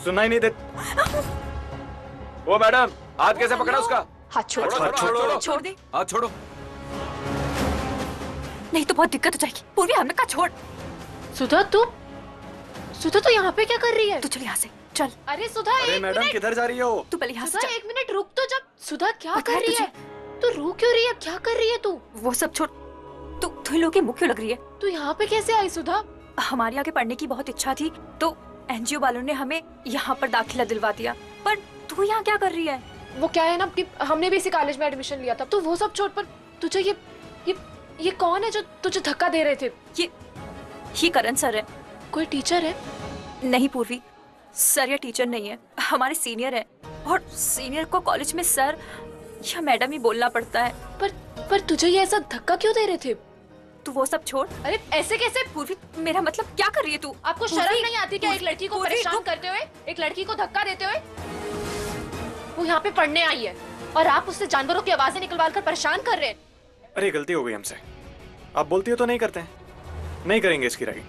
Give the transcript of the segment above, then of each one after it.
सुनना ही नहीं दे। वो मैडम, हाथ कैसे पकड़ा उसका? हाथ छोड़। छोड़ दे। हाथ छोड़ो। नहीं तो बहुत दिक्कत हो जाएगी। पूर्वी, हमने कहा छोड़। सुधा तू यहाँ पे क्या कर रही है? तू चल यहाँ से, चल। अरे सुधा, अरे मैडम, किधर जा रही हो? तू पहले यहाँ से सुधा चल। 1 मिनट रुक तो। जब सुधा क्या पता कर है रही है? तू रो क्यों रही है? क्या कर रही है तू? वो सब छोड़। तू इन लोगों की मुख क्यों लग रही है? तू यहाँ पे कैसे आई सुधा? हमारे आगे पढ़ने की बहुत इच्छा थी तो एनजीओ वालों ने हमें यहाँ पर दाखिला दिलवा दिया। पर तू यहाँ क्या कर रही है? वो क्या है ना कि हमने भी इसी कॉलेज में एडमिशन लिया था, तो वो सब छोड़। पर तुझे ये कौन है जो तुझे धक्का दे रहे थे? ये करण सर है। कोई टीचर है? नहीं पूर्वी, सर या टीचर नहीं है, हमारे सीनियर है। और सीनियर को कॉलेज में सर या मैडम ही बोलना पड़ता है। पर तुझे ये ऐसा धक्का क्यों दे रहे थे? तू वो सब छोड़। अरे ऐसे कैसे? पूर्वी, मेरा मतलब क्या कर रही है तू? आपको शर्म नहीं आती क्या एक लड़की को परेशान करते हुए, एक लड़की को धक्का देते हुए? वो यहाँ पे पढ़ने आई है और आप उससे जानवरों की आवाजें निकलवा कर परेशान कर रहे हैं। अरे गलती हो गई हमसे। आप बोलती हो तो नहीं करते हैं। नहीं करेंगे इसकी रैगिंग,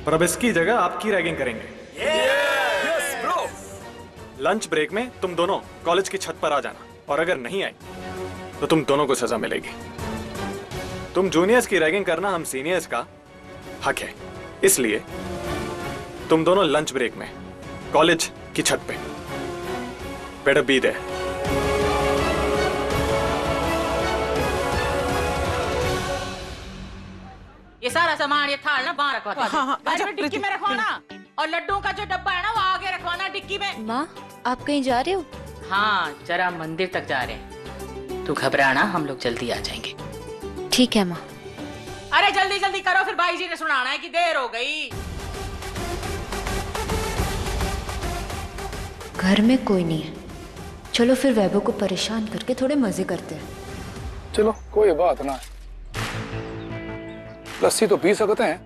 पर अब इसकी जगह आपकी रैगिंग करेंगे। Yes bro. लंच ब्रेक में तुम दोनों कॉलेज की छत पर आ जाना, और अगर नहीं आई तो तुम दोनों को सजा मिलेगी। तुम जूनियर्स की रैगिंग करना हम सीनियर्स का हक है, इसलिए तुम दोनों लंच ब्रेक में कॉलेज की छत पे बेटर बी देयर। ये सारा सामान, ये थाल ना बाहर रखवा। हाँ, गाड़ी में डिक्की में रखवाना, और लड्डू का जो डब्बा है ना वो आगे रखवाना डिक्की में। माँ, आप कहीं जा रहे हो? हाँ, जरा मंदिर तक जा रहे हैं। तू घबराना, हम लोग जल्दी आ जाएंगे। ठीक है माँ। अरे जल्दी जल्दी करो, फिर भाई जी ने सुनाना है कि देर हो गई। घर में कोई नहीं है, चलो फिर वैभव को परेशान करके थोड़े मजे करते हैं। चलो कोई बात ना, लस्सी तो पी सकते हैं।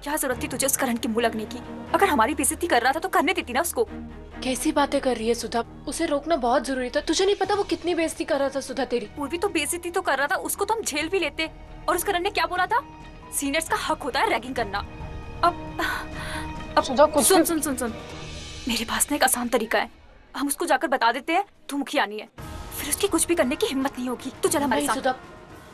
क्या जरूरत थी तुझे उस करण की मुंह लगने की? अगर हमारी बेइज्जती कर रहा था तो करने देती ना उसको। कैसी बातें कर रही है सुधा? उसे रोकना बहुत जरूरी था। तुझे नहीं पता वो कितनी बेइज्जती कर रहा था सुधा तेरी? पूर्वी तो बेइज्जती तो कर रहा था, उसको तो हम झेल भी लेते। और उस करण ने क्या बोला था? सीनियर्स का हक होता है रैगिंग करना। अब सुधा कुछ सुन सुन सुन सुन, मेरे पास ना एक आसान तरीका है। हम उसको जाकर बता देते हैं तू मुखियानी है, फिर उसकी कुछ भी करने की हिम्मत नहीं होगी। तू चल हमारे साथ। सुधा,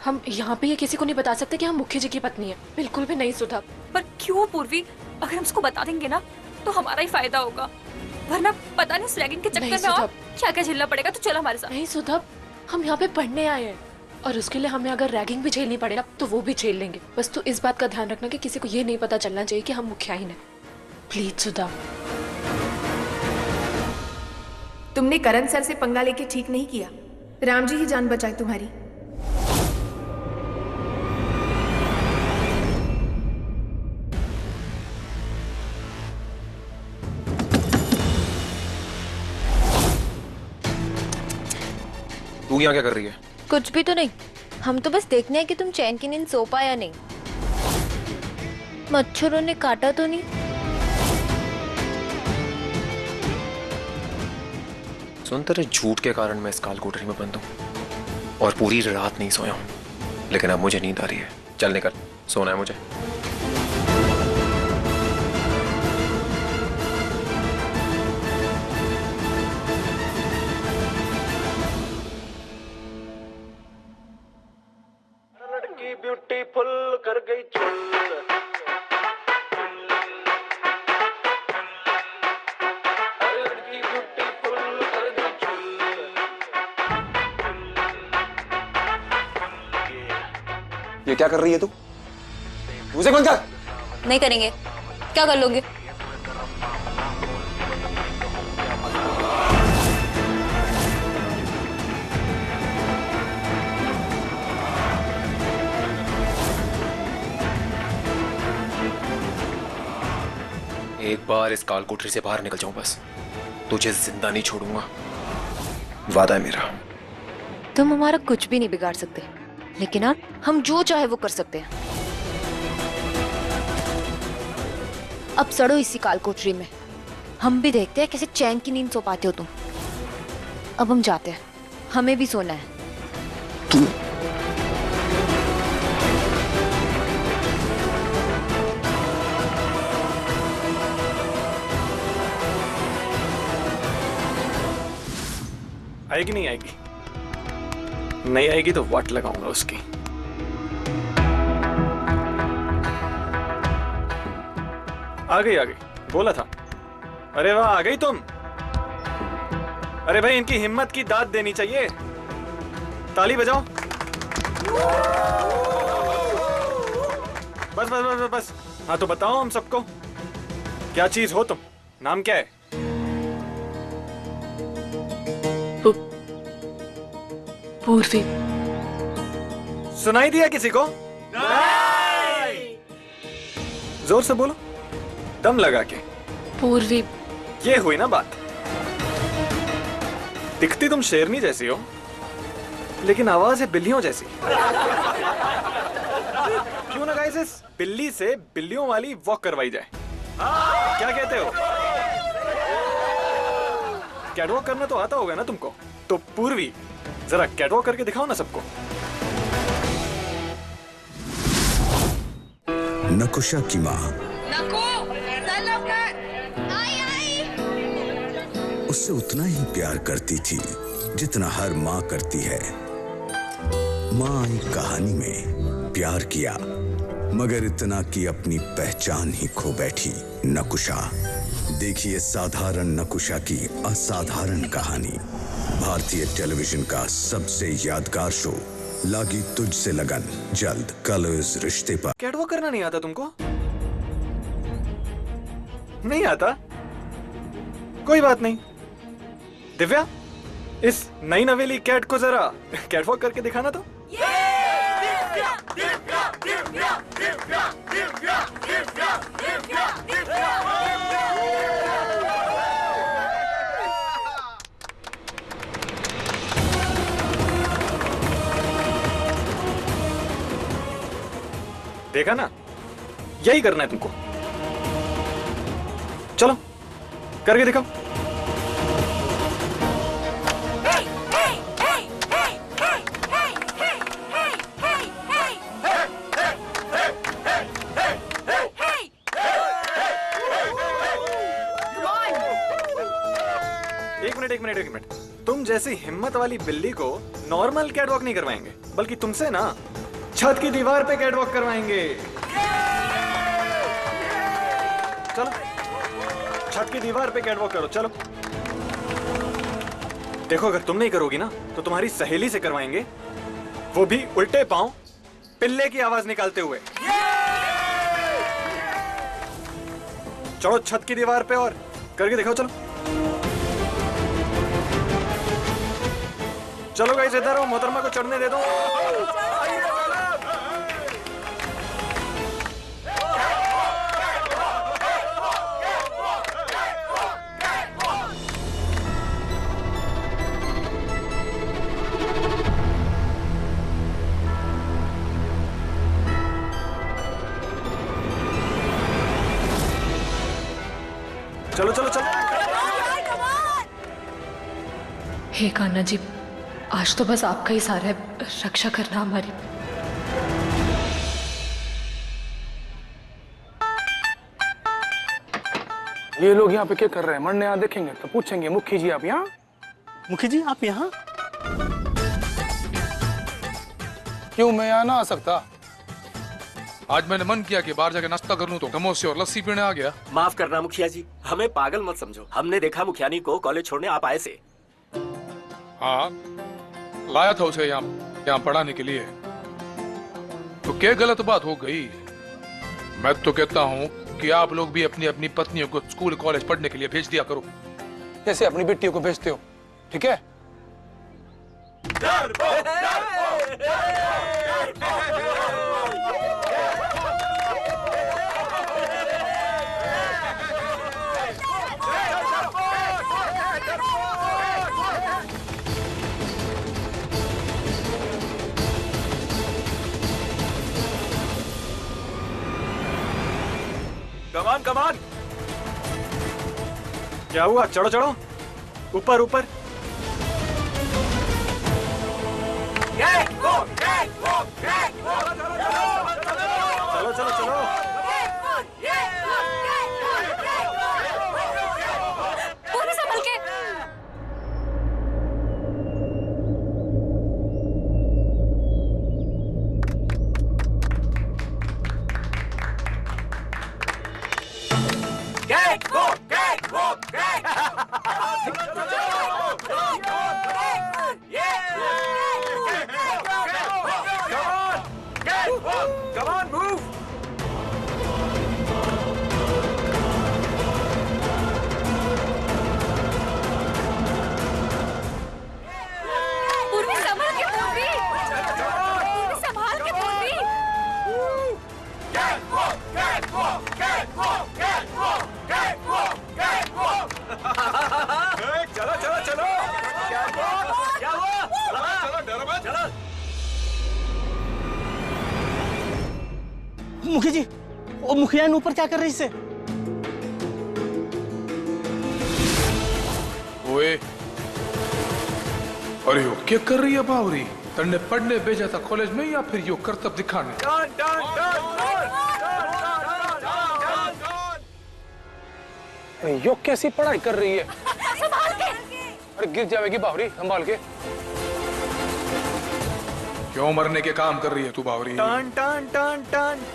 हम यहाँ पे ये किसी को नहीं बता सकते कि हम मुखिया जी की पत्नी है। बिल्कुल भी नहीं सुधा। पर क्यों पूर्वी? अगर हम उसको बता देंगे ना तो हमारा ही फायदा होगा, वरना पता नहीं उस रैगिंग के चक्कर में और क्या क्या झेलना पड़ेगा। तो चल हमारे साथ। नहीं सुधा, हम यहाँ पे पढ़ने आए हैं और उसके लिए हमें अगर रैगिंग भी झेलनी पड़े ना तो वो भी झेल लेंगे। बस तू इस बात का ध्यान रखना कि किसी को ये नहीं पता चलना चाहिए कि हम मुखियाइन हैं। प्लीज सुधा। तुमने करण सर से पंगा लेके ठीक नहीं किया। राम जी ही जान बचाए तुम्हारी। तू यहाँ क्या कर रही है? कुछ भी तो नहीं, हम तो बस देखने हैं कि तुम चैन की नींद सो पाया नहीं। मच्छरों ने काटा तो नहीं? सुन, तेरे झूठ के कारण मैं इस काल कोठरी में बंद हूँ और पूरी रात नहीं सोया हूँ, लेकिन अब मुझे नींद आ रही है। चल निकल, सोना है मुझे। लड़की ब्यूटीफुल कर गई ये क्या कर रही है तू? मुझे कौन कर? नहीं करेंगे। क्या कर लोगे? एक बार इस काल कोठरी से बाहर निकल जाऊं बस, तुझे जिंदा नहीं छोड़ूंगा, वादा है मेरा। तुम हमारा कुछ भी नहीं बिगाड़ सकते, लेकिन हाँ, हम जो चाहे वो कर सकते हैं। अब सड़ो इसी काल कोठरी में, हम भी देखते हैं कैसे चैन की नींद सो पाते हो तुम। अब हम जाते हैं, हमें भी सोना है। तू आएगी नहीं आएगी, नहीं आएगी तो वाट लगाऊंगा उसकी। आ गई, बोला था। अरे वाह, आ गई तुम। अरे भाई, इनकी हिम्मत की दाद देनी चाहिए। ताली बजाओ। बस बस बस बस। हाँ तो बताओ हम सबको, क्या चीज हो तुम? नाम क्या है? पूर्वी। सुनाई दिया किसी को? जोर से बोलो, दम लगा के। पूर्वी। ये हुई ना बात। दिखती तुम शेरनी जैसी हो, लेकिन आवाज है बिल्लियों जैसी। क्यों ना गाइस, इस बिल्ली से बिल्लियों वाली वॉक करवाई जाए। क्या कहते हो? कैटवॉक करना तो आता होगा ना तुमको? तो पूर्वी, जरा कैटवॉक करके दिखाओ ना सबको। नकुशा की माँ उससे उतना ही प्यार करती थी जितना हर माँ करती है। माँ एक कहानी में प्यार किया, मगर इतना कि अपनी पहचान ही खो बैठी। नकुशा। देखिए साधारण नकुशा की असाधारण कहानी। भारतीय टेलीविजन का सबसे यादगार शो लागी तुझसे लगन, जल्द कलर्स रिश्ते पर। कैटवॉक करना नहीं आता तुमको? नहीं आता? कोई बात नहीं। दिव्या, इस नई नवेली कैट को जरा कैटवॉक करके दिखाना तो। देखा ना, यही करना है तुमको। चलो करके दिखाओ। एक मिनट। तुम जैसी हिम्मत वाली बिल्ली को नॉर्मल कैटवॉक नहीं करवाएंगे, बल्कि तुमसे ना छत की दीवार पे कैटवॉक करवाएंगे। चलो छत की दीवार पे कैटवॉक करो। चलो देखो, अगर तुम नहीं करोगी ना तो तुम्हारी सहेली से करवाएंगे, वो भी उल्टे पांव पिल्ले की आवाज निकालते हुए। चलो छत की दीवार पे और करके दिखाओ। चलो चलो गाइस, इधर आओ, मोहतरमा को चढ़ने दे दो। चलो चलो चलो। हे कान्हा जी, आज तो बस आपका ही सहारा है, रक्षा करना हमारी। ये लोग यहाँ पे क्या कर रहे हैं? मरने यहाँ देखेंगे तो पूछेंगे, मुखी जी आप यहाँ? मुखी जी आप यहाँ? क्यों मैं यहाँ ना आ सकता? आज मैंने मन किया कि बाहर जाके नाश्ता कर लूं तो समोसे और लस्सी पीने आ गया। माफ करना मुखिया जी, हमें पागल मत समझो। हमने देखा मुखियानी को कॉलेज छोड़ने आप आए से। हाँ, लाया था उसे यहाँ पढ़ाने के लिए। तो क्या गलत बात हो गई? मैं तो कहता हूँ कि आप लोग भी अपनी अपनी पत्नियों को स्कूल कॉलेज पढ़ने के लिए भेज दिया करो, जैसे अपनी बेटियों को भेजते हो। ठीक है? कमान कमान। क्या हुआ? चढ़ो चढ़ो, ऊपर ऊपर। चलो चलो चलो। पूरी संभल के। मुखी जी, वो मुखिया ऊपर क्या कर रही इससे? ओए, अरे यो क्या कर रही है बावरी? तन्ने पढ़ने भेजा था कॉलेज में या फिर यो करतब दिखाने? यो कैसी पढ़ाई कर रही है? संभाल के। अरे गिर जाएगी बावरी, संभाल के। क्यों मरने के काम कर रही है तू बावरी? टन टन टन टन।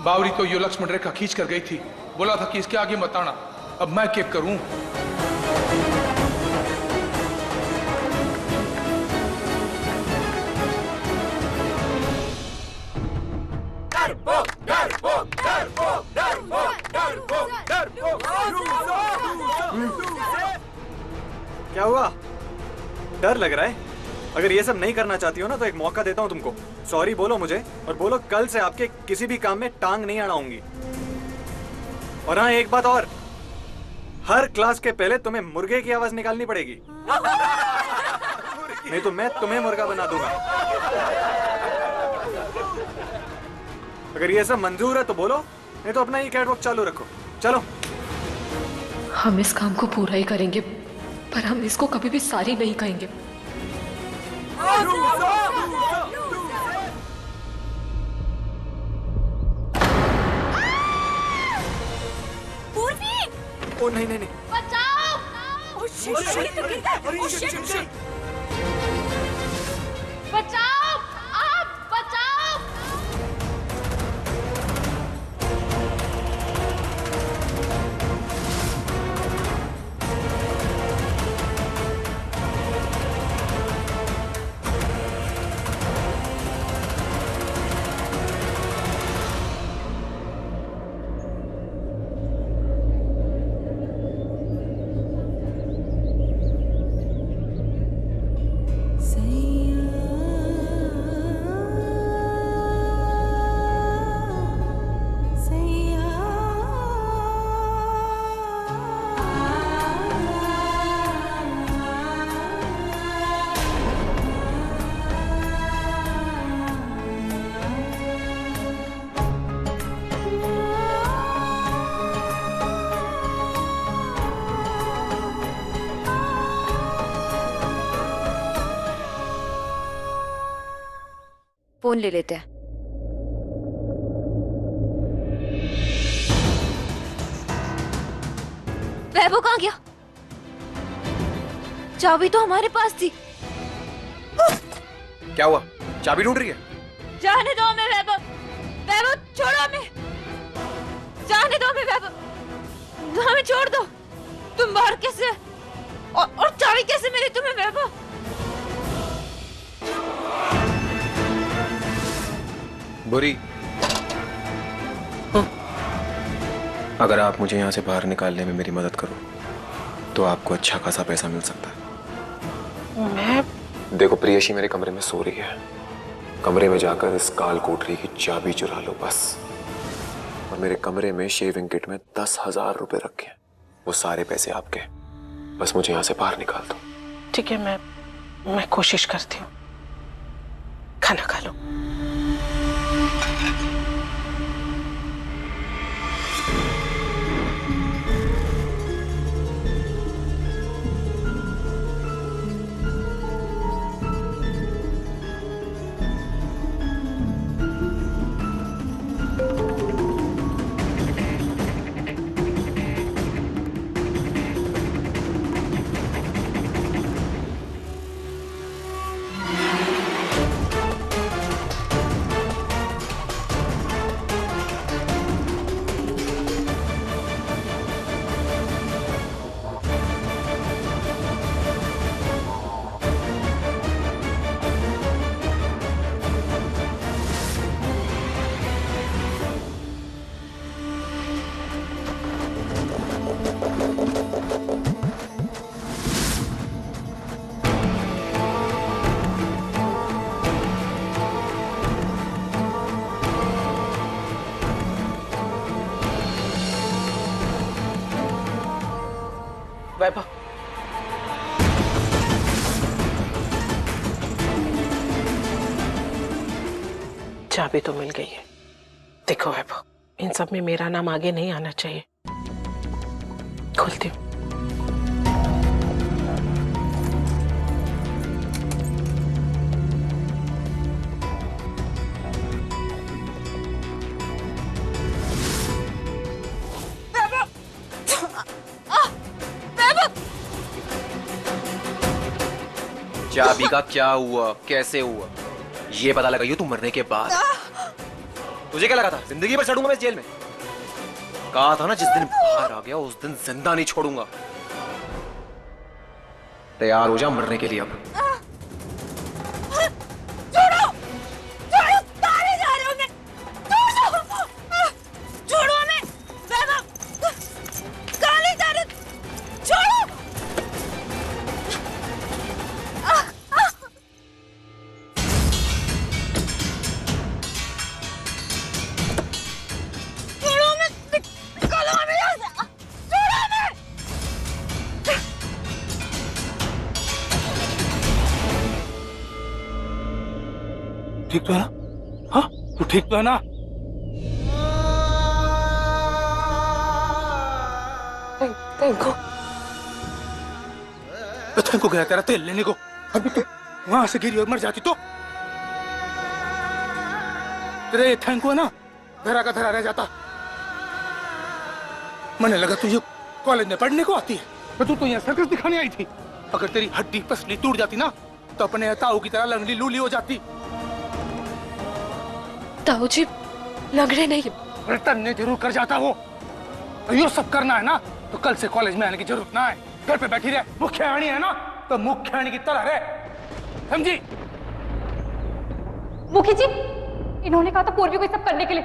बावरी तो यो लक्ष्मण रेखा खींच कर गई थी, बोला था कि इसके आगे मत आना। अब मैं क्या करूं? क्या हुआ? डर लग रहा है? अगर ये सब नहीं करना चाहती हो ना तो एक मौका देता हूँ तुमको। सॉरी बोलो मुझे और बोलो कल से आपके किसी भी काम में टांग नहीं अड़ाऊंगी। और हाँ, एक बात और, हर क्लास के पहले तुम्हें मुर्गे की आवाज निकालनी पड़ेगी, नहीं तो मैं तुम्हें मुर्गा बना दूंगा। अगर ये सब मंजूर है तो बोलो, नहीं तो अपना ये कैटवॉक चालू रखो। चलो। हम इस काम को पूरा ही करेंगे, पर हम इसको कभी भी सारी नहीं कहेंगे। पूर्वी! ओ नहीं नहीं नहीं। बचाओ! बचाओ! आप बचाओ! फोन ले लेते हैं। वैभव कहाँ गया? चाबी तो हमारे पास थी। क्या हुआ? चाबी ढूंढ रही है? जाने दो हमें वैभव। वैभव छोड़ो हमें। जाने दो हमें वैभव। हमें छोड़ दो। तुम बाहर कैसे और चाबी कैसे मिली तुम्हें वैभव? बुरी, अगर आप मुझे यहाँ से बाहर निकालने में मेरी मदद करो तो आपको अच्छा खासा पैसा मिल सकता है। मैं देखो प्रियशी मेरे कमरे में सो रही है, कमरे में जाकर इस काल कोठरी की चाबी चुरा लो बस। और मेरे कमरे में शेविंग किट में 10,000 रुपए रखे हैं, वो सारे पैसे आपके। बस मुझे यहाँ से बाहर निकाल दो। ठीक है, मैं कोशिश करती हूँ। खाना खा लो। चाबी तो मिल गई है। देखो वैभव, इन सब में मेरा नाम आगे नहीं आना चाहिए। खोलती हूँ। चाबी का क्या हुआ, कैसे हुआ, ये पता लगाइयो तू मरने के बाद। तुझे क्या लगा था जिंदगी भर चढ़ूंगा मैं इस जेल में? कहा था ना जिस दिन बाहर आ गया उस दिन जिंदा नहीं छोड़ूंगा। तैयार हो जा मरने के लिए अब। ठीक तो है ना? हाँ, तू ठीक तो है ना? थैंक को गया तेरा तेल लेने को। अभी तू वहां से गिरी और मर जाती तो तेरे थैंक को है ना धरा का धरा रह जाता। मैंने लगा तुझे कॉलेज में पढ़ने को आती है, पर तू तो यहाँ सर्कस दिखाने आई थी। अगर तेरी हड्डी पसली टूट जाती ना तो अपने ताऊ की तरह लंगड़ी लूली हो जाती। ताऊ जी लंगड़े नहीं। रिटर्न ने जरूर कर जाता वो। ये सब करना है ना तो कल से कॉलेज में आने की जरूरत ना है। घर पे बैठी रहे। मुखियाणी है ना तो मुखियाणी की तरह रहे, समझी? मुखी जी, इन्होंने कहा था पूर्वी को ये सब करने के लिए।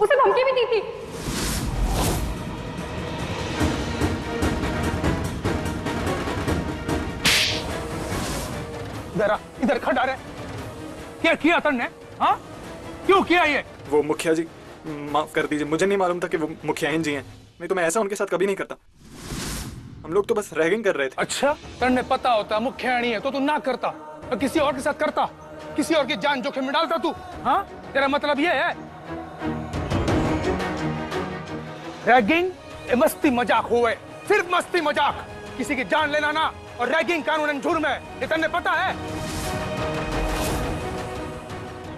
उसे धमकी भी दी थी। इधर खड़ा रहे। क्या किया तुमने? हाँ, क्यों किया ये? वो मुखिया जी माफ कर दीजिए, मुझे नहीं मालूम था कि वो मुखियाइन जी हैं। नहीं तो मैं ऐसा उनके साथ कभी नहीं करता। हम लोग तो बस रैगिंग कर रहे थे। अच्छा, तुमने पता होता मुखियाणी है तो तू ना करता, तो किसी और के साथ करता, किसी और की जान जोखिम में डालता तू। हाँ, तेरा मतलब ये है? रैगिंग मस्ती मजाक हुए, सिर्फ मस्ती मजाक। किसी की जान लेना ना, और रैगिंग कानूनन जुर्म है, ये तुमने पता है?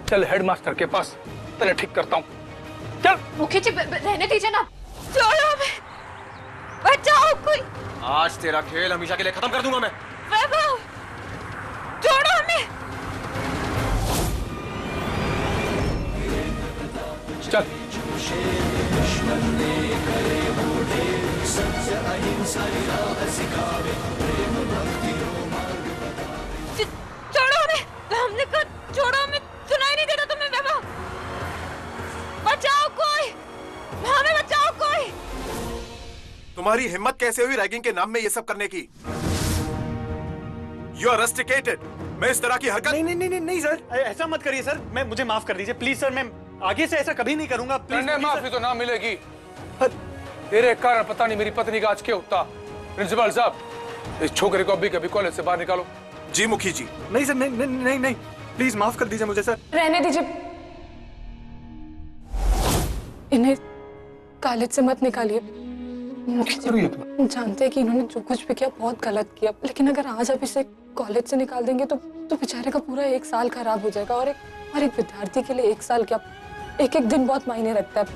चल हेडमास्टर के पास, तेरे ठीक करता हूँ। चल। मुखी जी रहने दीजिए ना। छोड़ो हमें, बचाओ कोई। आज तेरा खेल हमेशा के लिए खत्म कर दूंगा मैं। वैभव, छोड़ो हमें। चल। छोड़ो हमें, हमने कहा छोड़ो हमें। सुनाई नहीं देता तुम्हें वैभव? बचाओ कोई, हमें बचाओ कोई। तुम्हारी हिम्मत कैसे हुई रैगिंग के नाम में ये सब करने की? You are rusticated। मैं इस तरह की हरकत नहीं सर, ऐसा मत करिए सर। मुझे माफ कर दीजिए प्लीज सर। मैं आगे से ऐसा कभी नहीं करूंगा। प्लीज माफी तो ना मिलेगी। तेरे कारण पता नहीं मेरी पत्नी का आज क्या होता। प्रिंसिपल साहब, इस छोकरे को अभी कभी कॉलेज से बाहर निकालो। जी मुखी जी। नहीं सर, नहीं प्लीज माफ कर दीजिए मुझे सर। रहने दीजिए, इन्हें कॉलेज से मत निकालिए। मुखी जी जानते हैं कि इन्होंने जो कुछ भी किया बहुत गलत किया, लेकिन अगर आज आप इसे कॉलेज से निकाल देंगे तो बेचारे का पूरा एक साल खराब हो जाएगा। और एक विद्यार्थी के लिए एक साल क्या, एक एक दिन बहुत मायने रखता है।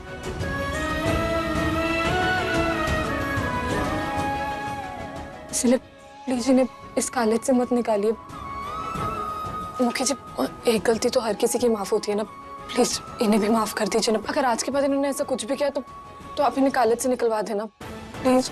इसलिए प्लीज इन्हें इस कॉलेज से मत निकालिए। मुखी जी, एक गलती तो हर किसी की माफ होती है ना, प्लीज इन्हें भी माफ कर दीजिए ना। अगर आज के बाद इन्होंने ऐसा कुछ भी किया तो आप इन्हें कॉलेज से निकलवा देना प्लीज।